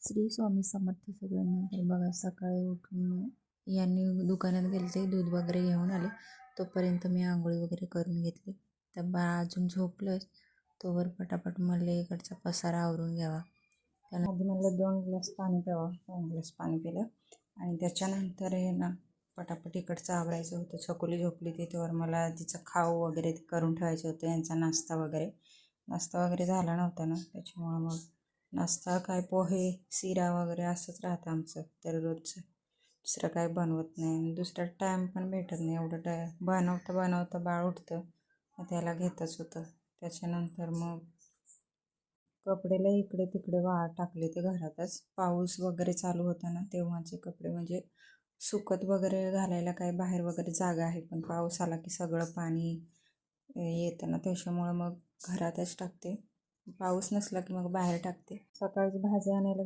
श्री स्वामी समर्थ सगळ्यांना. तर बघा, सकाळी उठून यांनी दुकानात गेले ते दूध वगैरे घेऊन आले. तोपर्यंत मी आंघोळी वगैरे करून घेतली. तर बाळ अजून झोपलं. तोवर पटापट म्हणले इकडचा पसारा आवरून घ्यावा. त्याला आधी म्हणलं 2 ग्लास पाणी प्यावं. 2 ग्लास पाणी पिलं आणि त्याच्यानंतर हे ना पटापट इकडचं आवरायचं होतं. छकुली झोपली तिथेवर मला तिचं खाऊ वगैरे करून ठेवायचं होतं. यांचा नाश्ता वगैरे झाला नव्हता ना, त्याच्यामुळं मग नाश्ता काय पोहे शिरा वगैरे असंच राहतं आमचं दररोजचं. दुसरं काय बनवत नाही. दुसरा टाईम पण भेटत नाही. एवढं बनवता बाळ उठतं, मग त्याला घेतच होतं. त्याच्यानंतर मग कपडेला इकडे तिकडे टाकले ते घरातच. पाऊस वगैरे चालू होता ना, तेव्हाचे कपडे म्हणजे सुकत वगैरे घालायला काय बाहेर वगैरे जागा आहे, पण पाऊस आला की सगळं पाणी येतं ना, त्याच्यामुळं मग घरातच टाकते. पाऊस नसला की मग बाहेर टाकते. सकाळची भाजी आणायला